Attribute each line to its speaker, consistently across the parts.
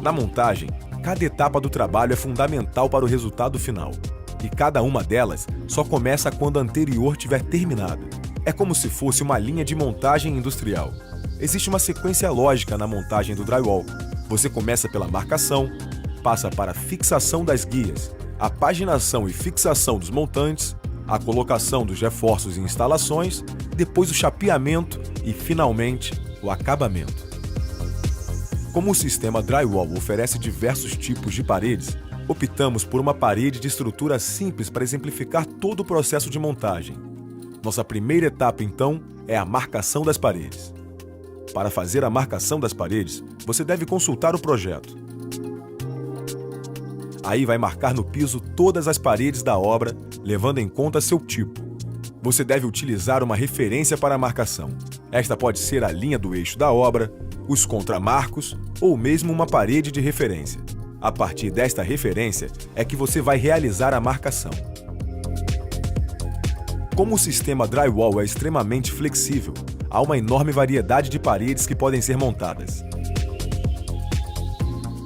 Speaker 1: Na montagem, cada etapa do trabalho é fundamental para o resultado final, e cada uma delas só começa quando a anterior tiver terminado. É como se fosse uma linha de montagem industrial. Existe uma sequência lógica na montagem do drywall. Você começa pela marcação, passa para a fixação das guias, a paginação e fixação dos montantes, a colocação dos reforços e instalações, depois o chapeamento e, finalmente, o acabamento. Como o sistema drywall oferece diversos tipos de paredes, optamos por uma parede de estrutura simples para exemplificar todo o processo de montagem. Nossa primeira etapa, então, é a marcação das paredes. Para fazer a marcação das paredes, você deve consultar o projeto. Aí vai marcar no piso todas as paredes da obra, levando em conta seu tipo. Você deve utilizar uma referência para a marcação. Esta pode ser a linha do eixo da obra, os contramarcos ou mesmo uma parede de referência. A partir desta referência é que você vai realizar a marcação. Como o sistema drywall é extremamente flexível, há uma enorme variedade de paredes que podem ser montadas.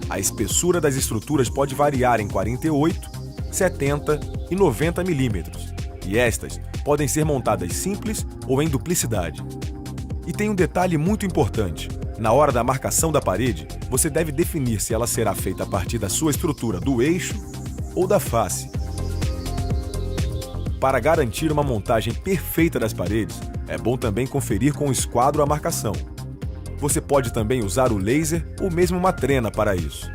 Speaker 1: A espessura das estruturas pode variar em 48, 70 e 90 milímetros, e estas podem ser montadas simples ou em duplicidade. E tem um detalhe muito importante: na hora da marcação da parede, você deve definir se ela será feita a partir da sua estrutura do eixo ou da face. Para garantir uma montagem perfeita das paredes, é bom também conferir com o esquadro a marcação. Você pode também usar o laser ou mesmo uma trena para isso.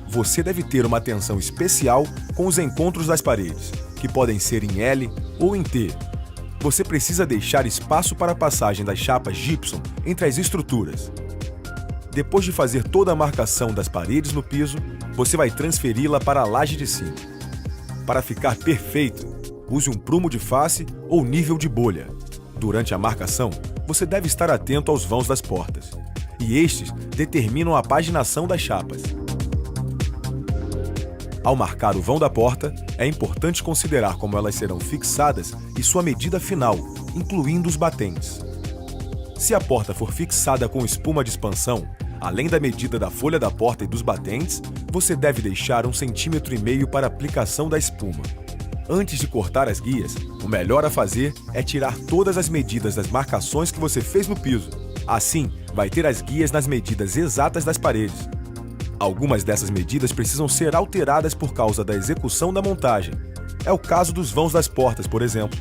Speaker 1: Você deve ter uma atenção especial com os encontros das paredes, que podem ser em L ou em T. Você precisa deixar espaço para a passagem das chapas gypsum entre as estruturas. Depois de fazer toda a marcação das paredes no piso, você vai transferi-la para a laje de cima. Para ficar perfeito, use um prumo de face ou nível de bolha. Durante a marcação, você deve estar atento aos vãos das portas, e estes determinam a paginação das chapas. Ao marcar o vão da porta, é importante considerar como elas serão fixadas e sua medida final, incluindo os batentes. Se a porta for fixada com espuma de expansão, além da medida da folha da porta e dos batentes, você deve deixar 1,5 cm para aplicação da espuma. Antes de cortar as guias, o melhor a fazer é tirar todas as medidas das marcações que você fez no piso. Assim, vai ter as guias nas medidas exatas das paredes. Algumas dessas medidas precisam ser alteradas por causa da execução da montagem. É o caso dos vãos das portas, por exemplo.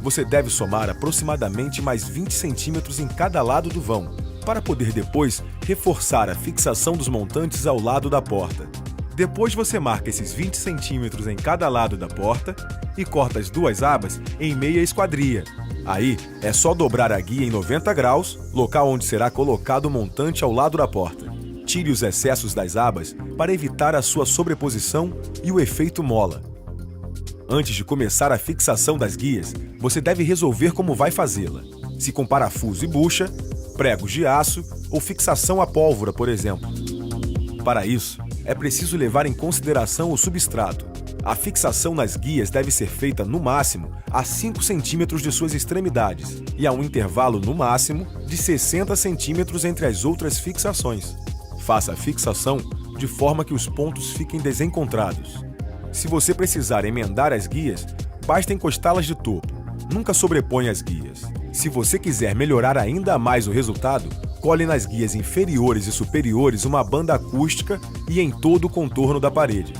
Speaker 1: Você deve somar aproximadamente mais 20 centímetros em cada lado do vão, para poder depois reforçar a fixação dos montantes ao lado da porta. Depois você marca esses 20 centímetros em cada lado da porta e corta as duas abas em meia esquadria. Aí é só dobrar a guia em 90 graus, local onde será colocado o montante ao lado da porta. Tire os excessos das abas para evitar a sua sobreposição e o efeito mola. Antes de começar a fixação das guias, você deve resolver como vai fazê-la. Se com parafuso e bucha, pregos de aço ou fixação a pólvora, por exemplo. Para isso, é preciso levar em consideração o substrato. A fixação nas guias deve ser feita no máximo a 5 centímetros de suas extremidades e a um intervalo no máximo de 60 centímetros entre as outras fixações. Faça a fixação de forma que os pontos fiquem desencontrados. Se você precisar emendar as guias, basta encostá-las de topo. Nunca sobreponha as guias. Se você quiser melhorar ainda mais o resultado, cole nas guias inferiores e superiores uma banda acústica e em todo o contorno da parede.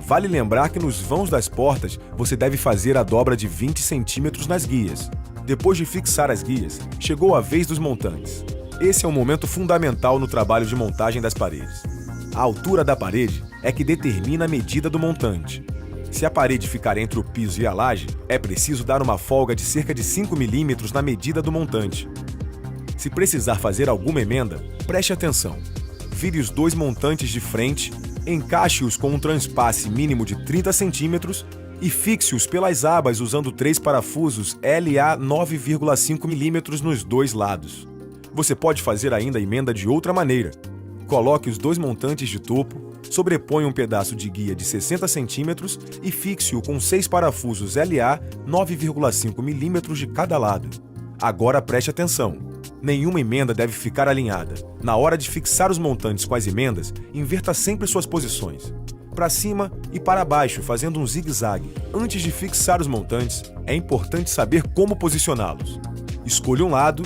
Speaker 1: Vale lembrar que nos vãos das portas você deve fazer a dobra de 20 centímetros nas guias. Depois de fixar as guias, chegou a vez dos montantes. Esse é um momento fundamental no trabalho de montagem das paredes. A altura da parede é que determina a medida do montante. Se a parede ficar entre o piso e a laje, é preciso dar uma folga de cerca de 5 milímetros na medida do montante. Se precisar fazer alguma emenda, preste atenção. Vire os dois montantes de frente, encaixe-os com um transpasse mínimo de 30 centímetros e fixe-os pelas abas usando 3 parafusos LA 9,5 milímetros nos dois lados. Você pode fazer ainda a emenda de outra maneira. Coloque os dois montantes de topo, sobreponha um pedaço de guia de 60 centímetros e fixe-o com 6 parafusos LA 9,5 mm de cada lado. Agora preste atenção. Nenhuma emenda deve ficar alinhada. Na hora de fixar os montantes com as emendas, inverta sempre suas posições. Para cima e para baixo, fazendo um zigue-zague. Antes de fixar os montantes, é importante saber como posicioná-los. Escolha um lado,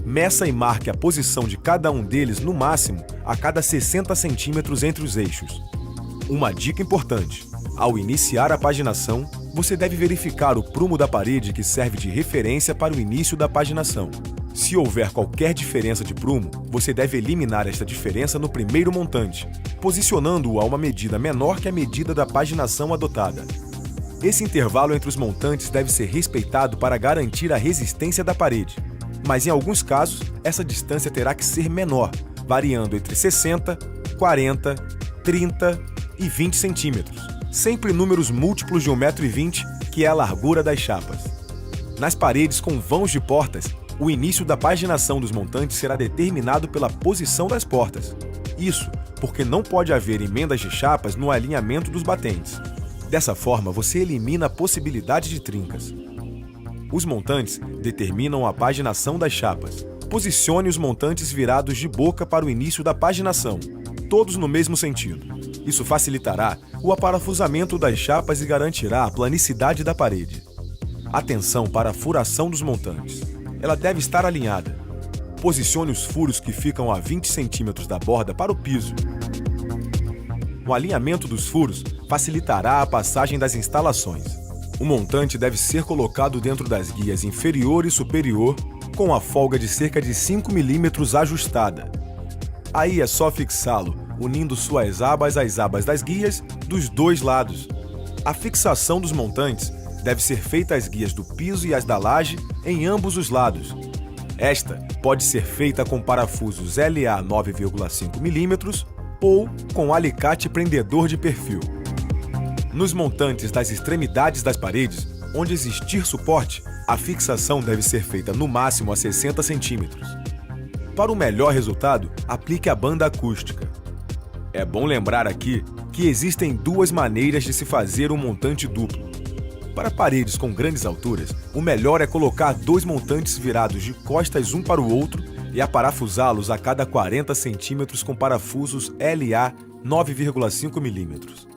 Speaker 1: meça e marque a posição de cada um deles no máximo a cada 60 centímetros entre os eixos. Uma dica importante: ao iniciar a paginação, você deve verificar o prumo da parede que serve de referência para o início da paginação. Se houver qualquer diferença de prumo, você deve eliminar esta diferença no primeiro montante, posicionando-o a uma medida menor que a medida da paginação adotada. Esse intervalo entre os montantes deve ser respeitado para garantir a resistência da parede, mas em alguns casos, essa distância terá que ser menor, variando entre 60, 40, 30 e 20 centímetros, sempre números múltiplos de 1,20 m, que é a largura das chapas. Nas paredes com vãos de portas, o início da paginação dos montantes será determinado pela posição das portas. Isso porque não pode haver emendas de chapas no alinhamento dos batentes. Dessa forma, você elimina a possibilidade de trincas. Os montantes determinam a paginação das chapas. Posicione os montantes virados de boca para o início da paginação, todos no mesmo sentido. Isso facilitará o aparafusamento das chapas e garantirá a planicidade da parede. Atenção para a furação dos montantes. Ela deve estar alinhada. Posicione os furos que ficam a 20 centímetros da borda para o piso. O alinhamento dos furos facilitará a passagem das instalações. O montante deve ser colocado dentro das guias inferior e superior, com a folga de cerca de 5 mm ajustada. Aí é só fixá-lo, unindo suas abas às abas das guias dos dois lados. A fixação dos montantes deve ser feita às guias do piso e às da laje em ambos os lados. Esta pode ser feita com parafusos LA 9,5 mm ou com alicate prendedor de perfil. Nos montantes das extremidades das paredes, onde existir suporte, a fixação deve ser feita no máximo a 60 centímetros. Para o melhor resultado, aplique a banda acústica. É bom lembrar aqui que existem duas maneiras de se fazer um montante duplo. Para paredes com grandes alturas, o melhor é colocar dois montantes virados de costas um para o outro e aparafusá-los a cada 40 centímetros com parafusos LA 9,5 mm.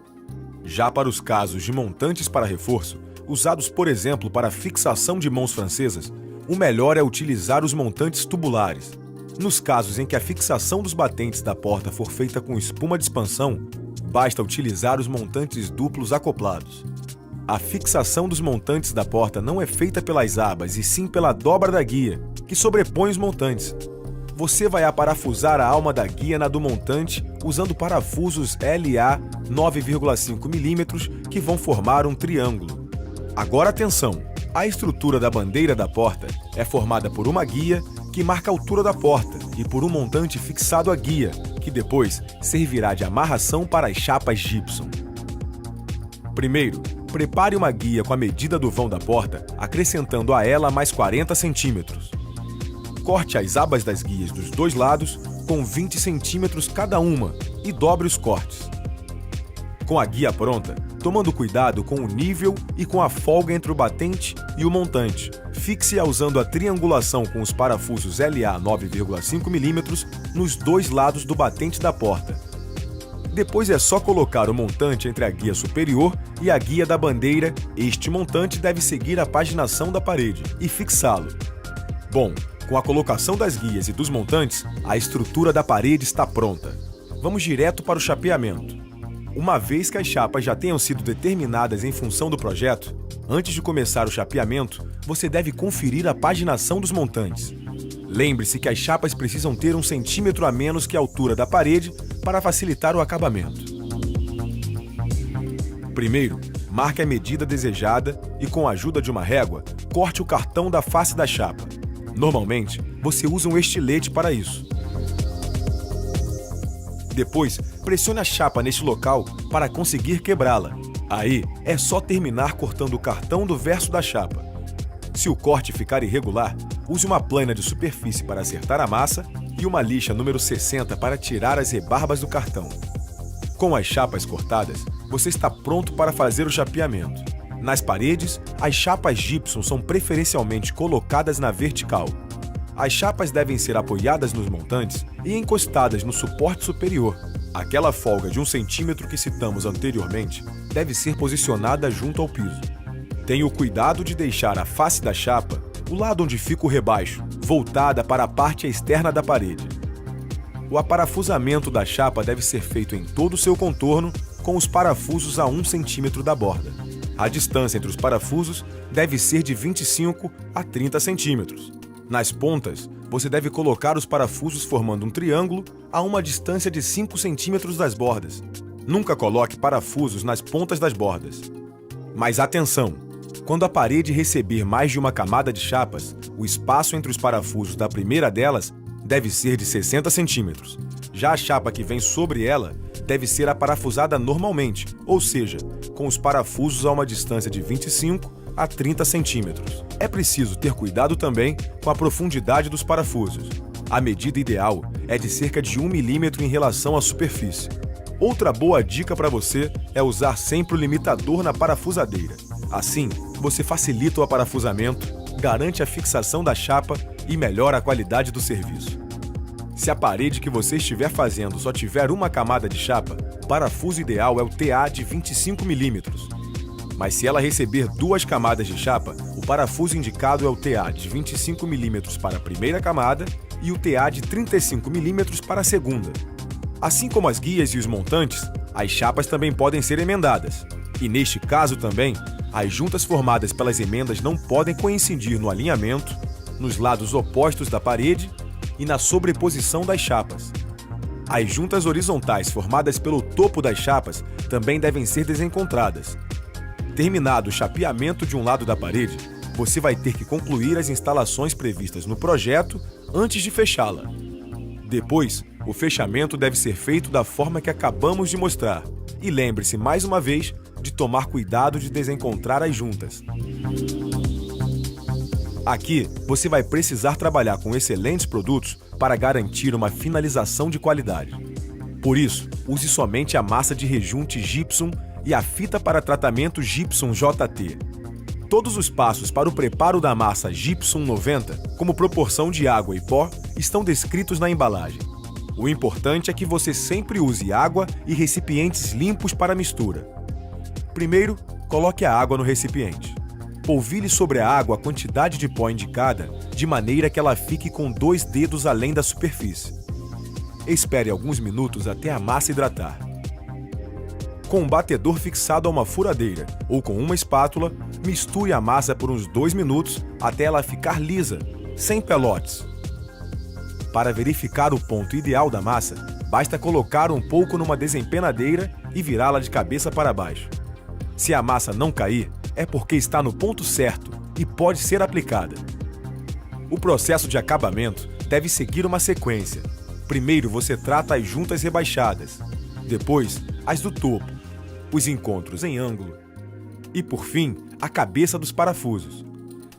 Speaker 1: Já para os casos de montantes para reforço, usados por exemplo para fixação de mãos francesas, o melhor é utilizar os montantes tubulares. Nos casos em que a fixação dos batentes da porta for feita com espuma de expansão, basta utilizar os montantes duplos acoplados. A fixação dos montantes da porta não é feita pelas abas, e sim pela dobra da guia, que sobrepõe os montantes. Você vai aparafusar a alma da guia na do montante usando parafusos LA 9,5 mm que vão formar um triângulo. Agora atenção! A estrutura da bandeira da porta é formada por uma guia que marca a altura da porta e por um montante fixado à guia, que depois servirá de amarração para as chapas gypsum. Primeiro, prepare uma guia com a medida do vão da porta, acrescentando a ela mais 40 centímetros. Corte as abas das guias dos dois lados com 20 centímetros cada uma e dobre os cortes. Com a guia pronta, tomando cuidado com o nível e com a folga entre o batente e o montante, fixe-a usando a triangulação com os parafusos LA 9,5 mm nos dois lados do batente da porta. Depois é só colocar o montante entre a guia superior e a guia da bandeira. Este montante deve seguir a paginação da parede e fixá-lo. Bom, com a colocação das guias e dos montantes, a estrutura da parede está pronta. Vamos direto para o chapeamento. Uma vez que as chapas já tenham sido determinadas em função do projeto, antes de começar o chapeamento, você deve conferir a paginação dos montantes. Lembre-se que as chapas precisam ter 1 centímetro a menos que a altura da parede para facilitar o acabamento. Primeiro, marque a medida desejada e, com a ajuda de uma régua, corte o cartão da face da chapa. Normalmente, você usa um estilete para isso. Depois, pressione a chapa neste local para conseguir quebrá-la. Aí, é só terminar cortando o cartão do verso da chapa. Se o corte ficar irregular, use uma plana de superfície para acertar a massa e uma lixa número 60 para tirar as rebarbas do cartão. Com as chapas cortadas, você está pronto para fazer o chapeamento. Nas paredes, as chapas gypsum são preferencialmente colocadas na vertical. As chapas devem ser apoiadas nos montantes e encostadas no suporte superior. Aquela folga de 1 centímetro que citamos anteriormente deve ser posicionada junto ao piso. Tenha o cuidado de deixar a face da chapa, o lado onde fica o rebaixo, voltada para a parte externa da parede. O aparafusamento da chapa deve ser feito em todo o seu contorno, com os parafusos a 1 centímetro da borda. A distância entre os parafusos deve ser de 25 a 30 centímetros. Nas pontas, você deve colocar os parafusos formando um triângulo a uma distância de 5 centímetros das bordas. Nunca coloque parafusos nas pontas das bordas. Mas atenção! Quando a parede receber mais de uma camada de chapas, o espaço entre os parafusos da primeira delas deve ser de 60 centímetros. Já a chapa que vem sobre ela deve ser aparafusada normalmente, ou seja, com os parafusos a uma distância de 25 a 30 centímetros. É preciso ter cuidado também com a profundidade dos parafusos. A medida ideal é de cerca de 1 milímetro em relação à superfície. Outra boa dica para você é usar sempre o limitador na parafusadeira. Assim, você facilita o aparafusamento, garante a fixação da chapa e melhora a qualidade do serviço. Se a parede que você estiver fazendo só tiver uma camada de chapa, o parafuso ideal é o TA de 25 milímetros. Mas se ela receber 2 camadas de chapa, o parafuso indicado é o TA de 25 milímetros para a primeira camada e o TA de 35 milímetros para a segunda. Assim como as guias e os montantes, as chapas também podem ser emendadas. E neste caso também, as juntas formadas pelas emendas não podem coincidir no alinhamento, nos lados opostos da parede e na sobreposição das chapas. As juntas horizontais formadas pelo topo das chapas também devem ser desencontradas. Terminado o chapeamento de um lado da parede, você vai ter que concluir as instalações previstas no projeto antes de fechá-la. Depois, o fechamento deve ser feito da forma que acabamos de mostrar. E lembre-se mais uma vez de tomar cuidado de desencontrar as juntas. Aqui, você vai precisar trabalhar com excelentes produtos para garantir uma finalização de qualidade. Por isso, use somente a massa de rejunte gypsum e a fita para tratamento gypsum JT. Todos os passos para o preparo da massa gypsum 90, como proporção de água e pó, estão descritos na embalagem. O importante é que você sempre use água e recipientes limpos para a mistura. Primeiro, coloque a água no recipiente. Polvilhe sobre a água a quantidade de pó indicada, de maneira que ela fique com 2 dedos além da superfície. Espere alguns minutos até a massa hidratar. Com um batedor fixado a uma furadeira ou com uma espátula, misture a massa por uns 2 minutos até ela ficar lisa, sem pelotes. Para verificar o ponto ideal da massa, basta colocar um pouco numa desempenadeira e virá-la de cabeça para baixo. Se a massa não cair, é porque está no ponto certo e pode ser aplicada. O processo de acabamento deve seguir uma sequência. Primeiro você trata as juntas rebaixadas, depois as do topo, os encontros em ângulo e, por fim, a cabeça dos parafusos.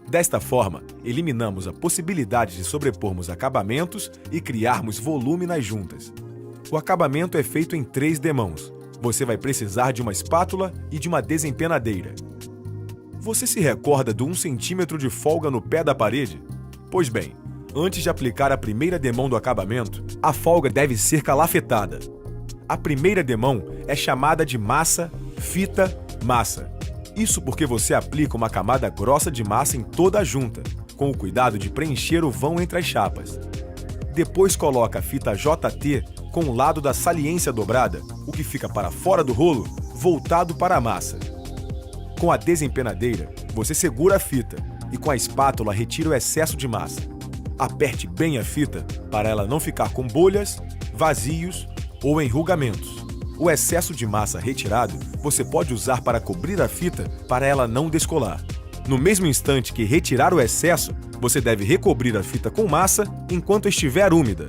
Speaker 1: Desta forma, eliminamos a possibilidade de sobrepormos acabamentos e criarmos volume nas juntas. O acabamento é feito em 3 demãos. Você vai precisar de uma espátula e de uma desempenadeira. Você se recorda do 1 centímetro de folga no pé da parede? Pois bem, antes de aplicar a primeira demão do acabamento, a folga deve ser calafetada. A primeira demão é chamada de massa, fita, massa. Isso porque você aplica uma camada grossa de massa em toda a junta, com o cuidado de preencher o vão entre as chapas. Depois coloca a fita JT com o lado da saliência dobrada, o que fica para fora do rolo, voltado para a massa. Com a desempenadeira, você segura a fita e com a espátula retira o excesso de massa. Aperte bem a fita para ela não ficar com bolhas, vazios ou enrugamentos. O excesso de massa retirado você pode usar para cobrir a fita para ela não descolar. No mesmo instante que retirar o excesso, você deve recobrir a fita com massa enquanto estiver úmida.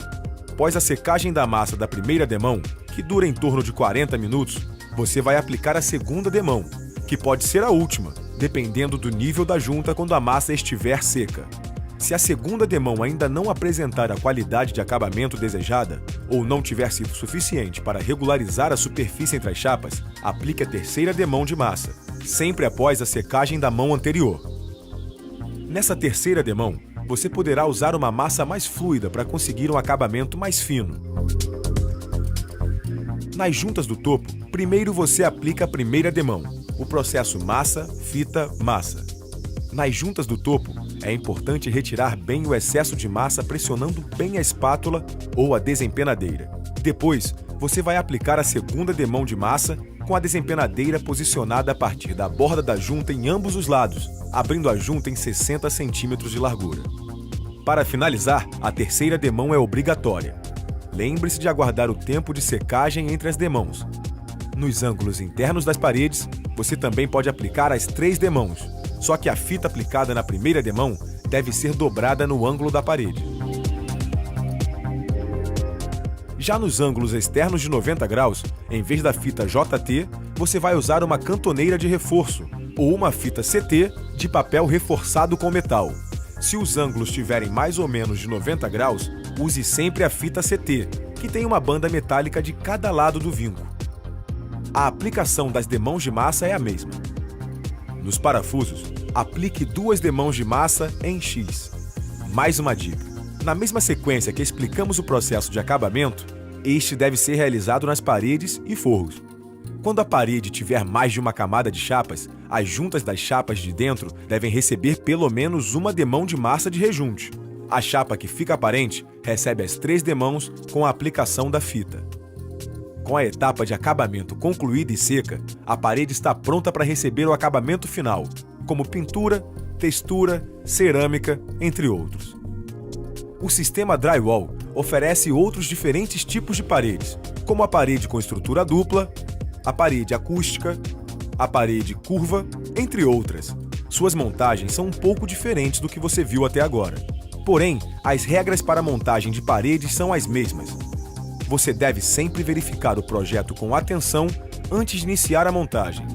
Speaker 1: Após a secagem da massa da primeira demão, que dura em torno de 40 minutos, você vai aplicar a segunda demão, que pode ser a última, dependendo do nível da junta quando a massa estiver seca. Se a segunda demão ainda não apresentar a qualidade de acabamento desejada, ou não tiver sido suficiente para regularizar a superfície entre as chapas, aplique a terceira demão de massa, sempre após a secagem da mão anterior. Nessa terceira demão, você poderá usar uma massa mais fluida para conseguir um acabamento mais fino. Nas juntas do topo, primeiro você aplica a primeira demão, o processo massa, fita, massa. Nas juntas do topo, é importante retirar bem o excesso de massa pressionando bem a espátula ou a desempenadeira. Depois, você vai aplicar a segunda demão de massa com a desempenadeira posicionada a partir da borda da junta em ambos os lados, abrindo a junta em 60 cm de largura. Para finalizar, a terceira demão é obrigatória. Lembre-se de aguardar o tempo de secagem entre as demãos. Nos ângulos internos das paredes, você também pode aplicar as 3 demãos, só que a fita aplicada na primeira demão deve ser dobrada no ângulo da parede. Já nos ângulos externos de 90 graus, em vez da fita JT, você vai usar uma cantoneira de reforço ou uma fita CT de papel reforçado com metal. Se os ângulos estiverem mais ou menos de 90 graus, use sempre a fita CT, que tem uma banda metálica de cada lado do vinco. A aplicação das demãos de massa é a mesma. Nos parafusos, aplique 2 demãos de massa em X. Mais uma dica: na mesma sequência que explicamos o processo de acabamento, este deve ser realizado nas paredes e forros. Quando a parede tiver mais de uma camada de chapas, as juntas das chapas de dentro devem receber pelo menos uma demão de massa de rejunte. A chapa que fica aparente recebe as 3 demãos com a aplicação da fita. Com a etapa de acabamento concluída e seca, a parede está pronta para receber o acabamento final, como pintura, textura, cerâmica, entre outros. O sistema Drywall oferece outros diferentes tipos de paredes, como a parede com estrutura dupla, a parede acústica, a parede curva, entre outras. Suas montagens são um pouco diferentes do que você viu até agora. Porém, as regras para a montagem de paredes são as mesmas. Você deve sempre verificar o projeto com atenção antes de iniciar a montagem.